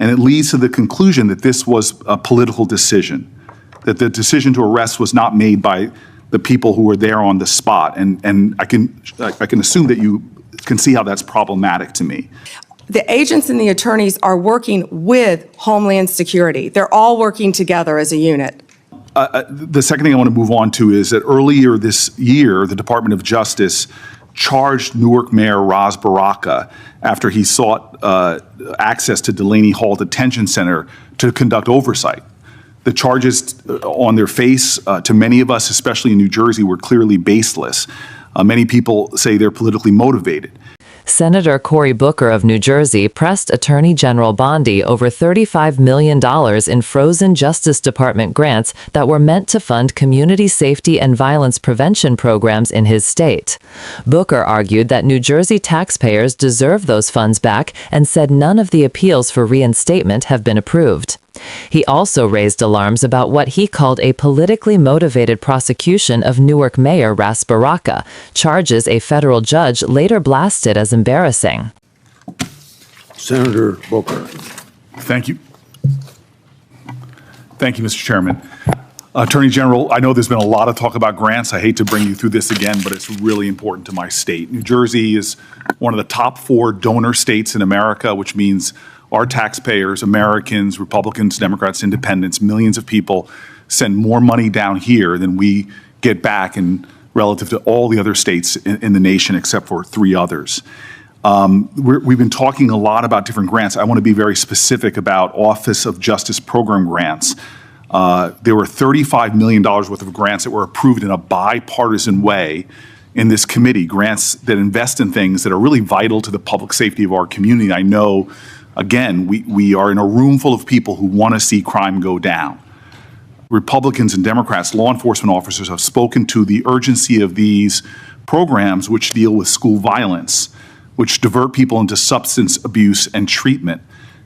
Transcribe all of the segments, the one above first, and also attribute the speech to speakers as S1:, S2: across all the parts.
S1: And it leads to the conclusion that this was a political decision, that the decision to arrest was not made by the people who were there on the spot. And I can assume that you can see how that's problematic to me.
S2: The agents and the attorneys are working with Homeland Security. They're all working together as a unit.
S1: The second thing I want to move on to is that earlier this year, the Department of Justice charged Newark Mayor Ras Baraka after he sought access to Delaney Hall Detention Center to conduct oversight. The charges on their face, to many of us, especially in New Jersey, were clearly baseless. Many people say they're politically motivated.
S3: Senator Cory Booker of New Jersey pressed Attorney General Bondi over $35 million in frozen Justice Department grants that were meant to fund community safety and violence prevention programs in his state. Booker argued that New Jersey taxpayers deserve those funds back and said none of the appeals for reinstatement have been approved. He also raised alarms about what he called a politically motivated prosecution of Newark Mayor Ras Baraka, charges a federal judge later blasted as embarrassing.
S4: Senator Booker.
S1: Thank you. Thank you, Mr. Chairman. Attorney General, I know there's been a lot of talk about grants. I hate to bring you through this again, but it's really important to my state. New Jersey is one of the top 4 donor states in America, which means our taxpayers, Americans, Republicans, Democrats, Independents, millions of people send more money down here than we get back in relative to all the other states in the nation except for 3 others. We've been talking a lot about different grants. I want to be very specific about Office of Justice Program grants. There were $35 million worth of grants that were approved in a bipartisan way in this committee, grants that invest in things that are really vital to the public safety of our community. I know, again, we are in a room full of people who want to see crime go down. Republicans and Democrats, law enforcement officers have spoken to the urgency of these programs which deal with school violence, which divert people into substance abuse and treatment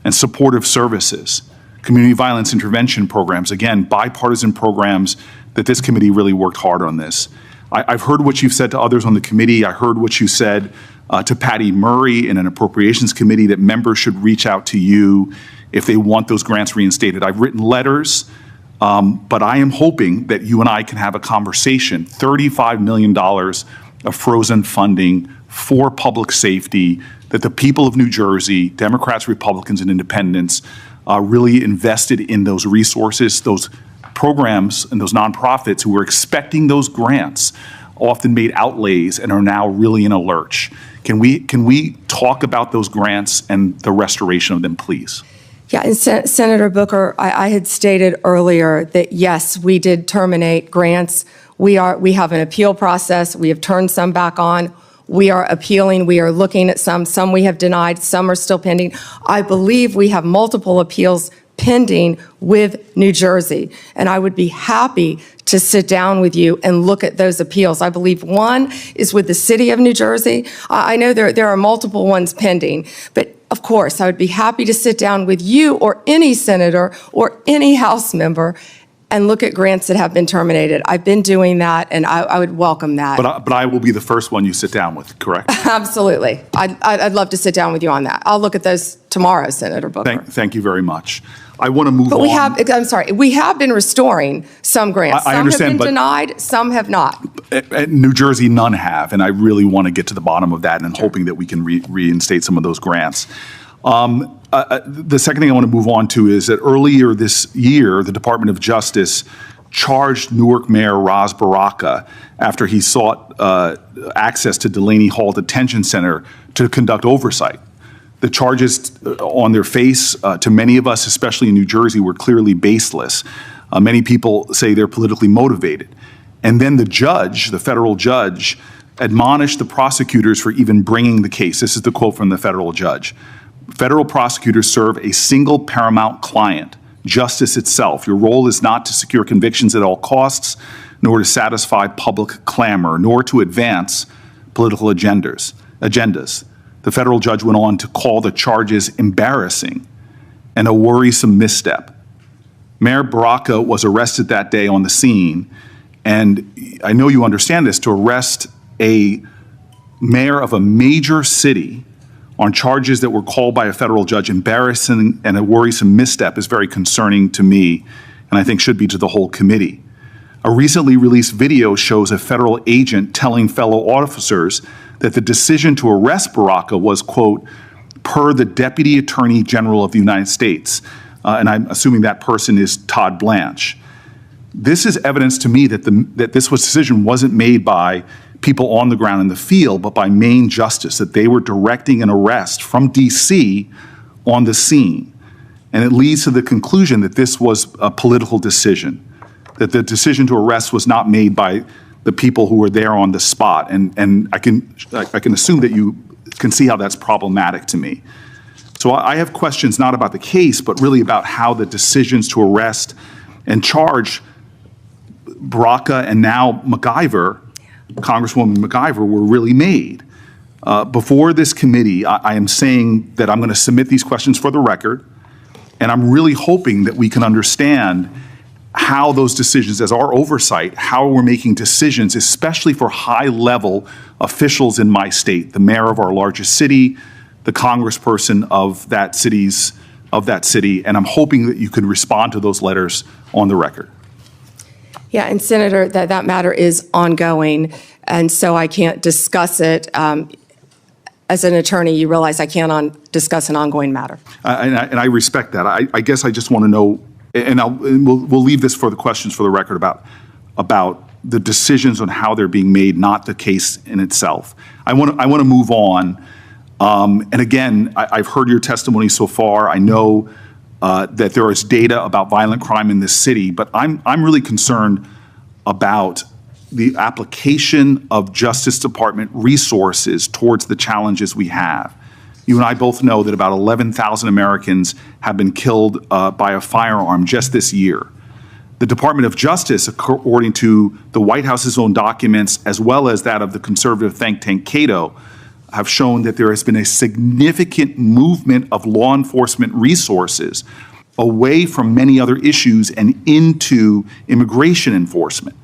S1: and supportive services, community violence intervention programs, again, bipartisan programs that this committee really worked hard on this. I've heard what you've said to others on the committee. I heard what you said to Patty Murray in an appropriations committee that members should reach out to you if they want those grants reinstated. I've written letters, but I am hoping that you and I can have a conversation. $35 million of frozen funding for public safety that the people of New Jersey, Democrats, Republicans, and Independents really invested in those resources, those programs and those nonprofits who were expecting those grants often made outlays and are now really in a lurch. Can we talk about those grants and the restoration of them, please?
S2: Yeah, and Senator Booker, I had stated earlier that yes, we did terminate grants. We have an appeal process. We have turned some back on. We are appealing. We are looking at some we have denied, some are still pending. I believe we have multiple appeals pending with New Jersey, and I would be happy to sit down with you and look at those appeals. I believe one is with the city of New Jersey. I know there are multiple ones pending, but of course, I would be happy to sit down with you or any senator or any House member and look at grants that have been terminated. I've been doing that, and I would welcome that.
S1: But I will be the first one you sit down with, correct?
S2: Absolutely. I'd love to sit down with you on that. I'll look at those tomorrow, Senator Booker.
S1: Thank you very much. I want to move on.
S2: But we have been restoring some grants.
S1: I understand,
S2: some have been denied, some have not.
S1: At New Jersey, none have, and I really want to get to the bottom of that, and I'm hoping that we can reinstate some of those grants. The second thing I want to move on to is that earlier this year, the Department of Justice charged Newark Mayor Ras Baraka after he sought access to Delaney Hall Detention Center to conduct oversight. The charges on their face, to many of us, especially in New Jersey, were clearly baseless. Many people say they're politically motivated. And then the judge, the federal judge, admonished the prosecutors for even bringing the case. This is the quote from the federal judge. Federal prosecutors serve a single paramount client, justice itself. Your role is not to secure convictions at all costs, nor to satisfy public clamor, nor to advance political agendas. The federal judge went on to call the charges embarrassing and a worrisome misstep. Mayor Baraka was arrested that day on the scene, and I know you understand this, to arrest a mayor of a major city on charges that were called by a federal judge embarrassing and a worrisome misstep is very concerning to me, and I think should be to the whole committee. A recently released video shows a federal agent telling fellow officers that the decision to arrest Baraka was, quote, per the Deputy Attorney General of the United States. And I'm assuming that person is Todd Blanche. This is evidence to me that this decision wasn't made by people on the ground in the field, but by Maine Justice, that they were directing an arrest from DC on the scene. And it leads to the conclusion that this was a political decision, that the decision to arrest was not made by the people who were there on the spot. And I can assume that you can see how that's problematic to me. So I have questions not about the case, but really about how the decisions to arrest and charge Baraka and now MacIver, Congresswoman MacIver, were really made. Before this committee, I am saying that I'm going to submit these questions for the record, and I'm really hoping that we can understand how those decisions, as our oversight, how we're making decisions, especially for high-level officials in my state, the mayor of our largest city, the congressperson of that city, and I'm hoping that you could respond to those letters on the record.
S2: Yeah, and Senator, that matter is ongoing, and so I can't discuss it. As an attorney, you realize I can't discuss an ongoing matter.
S1: And I respect that. I guess I just want to know, and we'll leave this for the questions for the record about the decisions on how they're being made, not the case in itself. I want to move on. And again, I've heard your testimony so far. I know that there is data about violent crime in this city, but I'm really concerned about the application of Justice Department resources towards the challenges we have. You and I both know that about 11,000 Americans have been killed by a firearm just this year. The Department of Justice, according to the White House's own documents, as well as that of the conservative think tank Cato, have shown that there has been a significant movement of law enforcement resources away from many other issues and into immigration enforcement.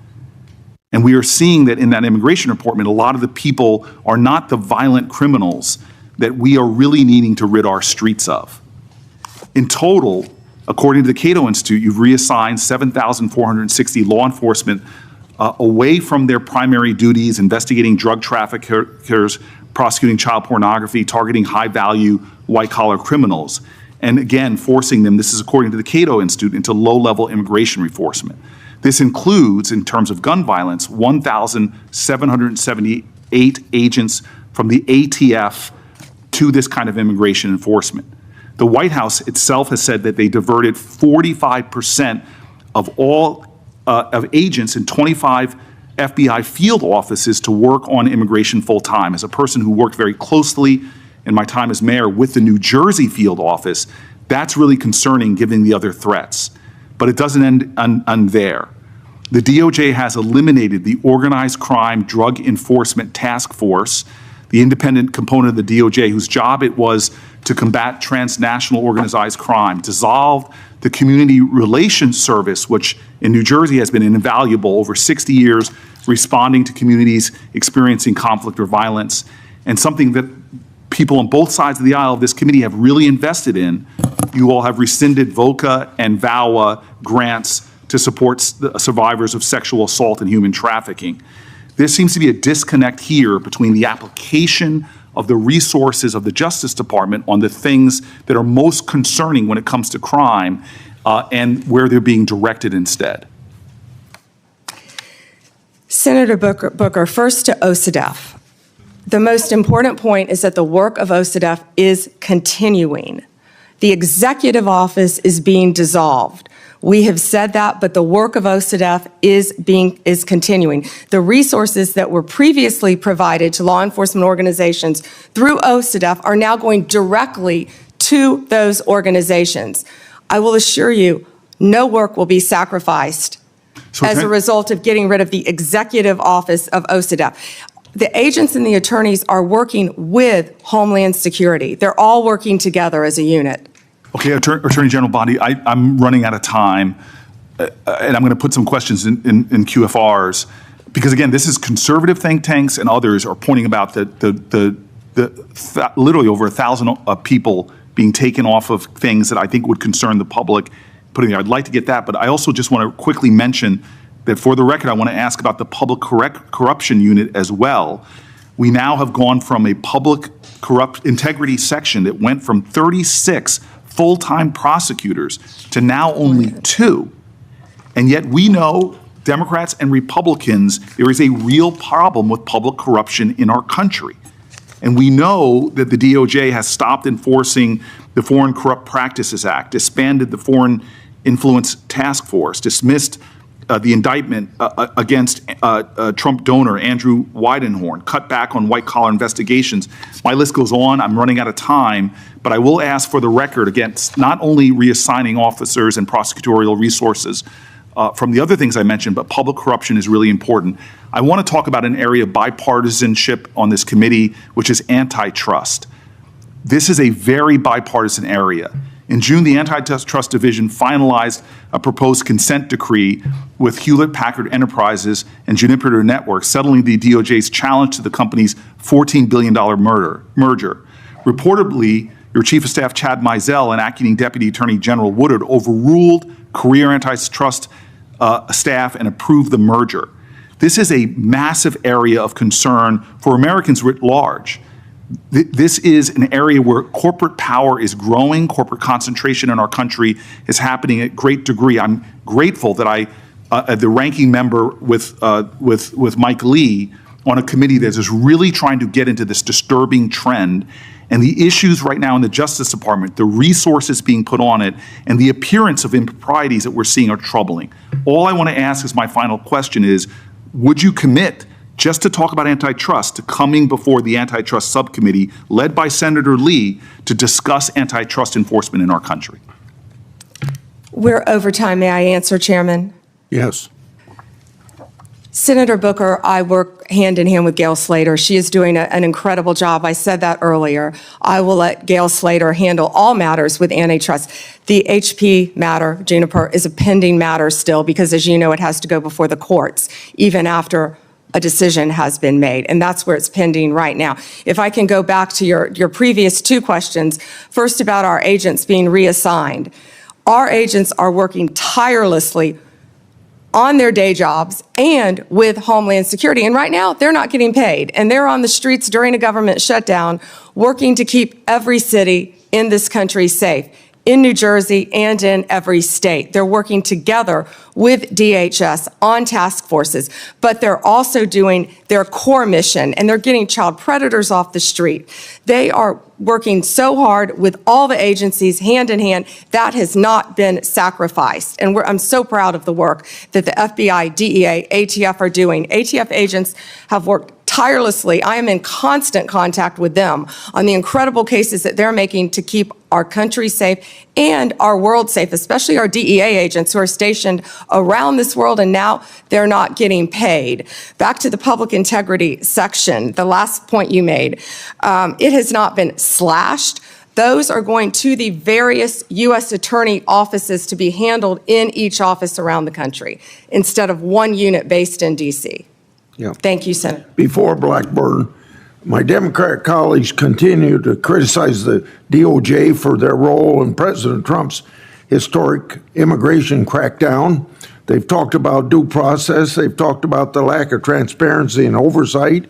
S1: And we are seeing that in that immigration report, a lot of the people are not the violent criminals that we are really needing to rid our streets of. In total, according to the Cato Institute, you've reassigned 7,460 law enforcement away from their primary duties, investigating drug traffickers, prosecuting child pornography, targeting high-value white-collar criminals, and again, forcing them, this is according to the Cato Institute, into low-level immigration enforcement. This includes, in terms of gun violence, 1,778 agents from the ATF to this kind of immigration enforcement. The White House itself has said that they diverted 45% of all of agents in 25 FBI field offices to work on immigration full-time. As a person who worked very closely in my time as mayor with the New Jersey field office, that's really concerning given the other threats. But it doesn't end there. The DOJ has eliminated the Organized Crime Drug Enforcement Task Force, the independent component of the DOJ whose job it was to combat transnational organized crime, dissolved the Community Relations Service, which in New Jersey has been invaluable over 60 years, responding to communities experiencing conflict or violence, and something that people on both sides of the aisle of this committee have really invested in. You all have rescinded VOCA and VAWA grants to support survivors of sexual assault and human trafficking. There seems to be a disconnect here between the application of the resources of the Justice Department on the things that are most concerning when it comes to crime and where they're being directed instead.
S2: Senator Booker, first to OCDEF. The most important point is that the work of OCDEF is continuing. The executive office is being dissolved. We have said that, but the work of OCDEF is continuing. The resources that were previously provided to law enforcement organizations through OCDEF are now going directly to those organizations. I will assure you, no work will be sacrificed as a result of getting rid of the executive office of OCDEF. The agents and the attorneys are working with Homeland Security. They're all working together as a unit.
S1: Okay, Attorney General Bondi, I'm running out of time, and I'm going to put some questions in QFRs, because again, this is conservative think tanks and others are pointing about the literally over 1,000 people being taken off of things that I think would concern the public. I'd like to get that, but I also just want to quickly mention that for the record, I want to ask about the public corruption unit as well. We now have gone from a public integrity section that went from 36 full-time prosecutors to now only 2. And yet we know, Democrats and Republicans, there is a real problem with public corruption in our country. And we know that the DOJ has stopped enforcing the Foreign Corrupt Practices Act, disbanded the Foreign Influence Task Force, dismissed the indictment against Trump donor Andrew Weidenhorn, cut back on white-collar investigations. My list goes on. I'm running out of time, but I will ask for the record against not only reassigning officers and prosecutorial resources from the other things I mentioned, but public corruption is really important. I want to talk about an area of bipartisanship on this committee, which is antitrust. This is a very bipartisan area. In June, the Antitrust Division finalized a proposed consent decree with Hewlett-Packard Enterprises and Juniper Networks, settling the DOJ's challenge to the company's $14 billion merger. Reportedly, your Chief of Staff, Chad Mizell, and Acting Deputy Attorney General Woodard overruled career antitrust staff and approved the merger. This is a massive area of concern for Americans writ large. This is an area where corporate power is growing, corporate concentration in our country is happening at great degree. I'm grateful that the ranking member with Mike Lee on a committee that is really trying to get into this disturbing trend. And the issues right now in the Justice Department, the resources being put on it, and the appearance of improprieties that we're seeing are troubling. All I want to ask as my final question is, would you commit just to talk about antitrust, to coming before the antitrust subcommittee led by Senator Lee to discuss antitrust enforcement in our country?
S2: We're over time. May I answer, Chairman?
S4: Yes.
S2: Senator Booker, I work hand in hand with Gail Slater. She is doing an incredible job. I said that earlier. I will let Gail Slater handle all matters with antitrust. The HP matter, Juniper, is a pending matter still because, as you know, it has to go before the courts, even after a decision has been made, and that's where it's pending right now. If I can go back to your previous 2 questions, first about our agents being reassigned. Our agents are working tirelessly on their day jobs and with Homeland Security, and right now they're not getting paid, and they're on the streets during a government shutdown working to keep every city in this country safe, in New Jersey and in every state. They're working together with DHS on task forces, but they're also doing their core mission, and they're getting child predators off the street. They are working so hard with all the agencies hand in hand. That has not been sacrificed. And I'm so proud of the work that the FBI, DEA, ATF are doing. ATF agents have worked tirelessly. I am in constant contact with them on the incredible cases that they're making to keep our country safe and our world safe, especially our DEA agents who are stationed around this world, and now they're not getting paid. Back to the public integrity section, the last point you made. It has not been slashed. Those are going to the various U.S. attorney offices to be handled in each office around the country instead of one unit based in D.C.
S4: Yeah.
S2: Thank you, Senator.
S4: Before Blackburn, my Democrat colleagues continue to criticize the DOJ for their role in President Trump's historic immigration crackdown. They've talked about due process. They've talked about the lack of transparency and oversight.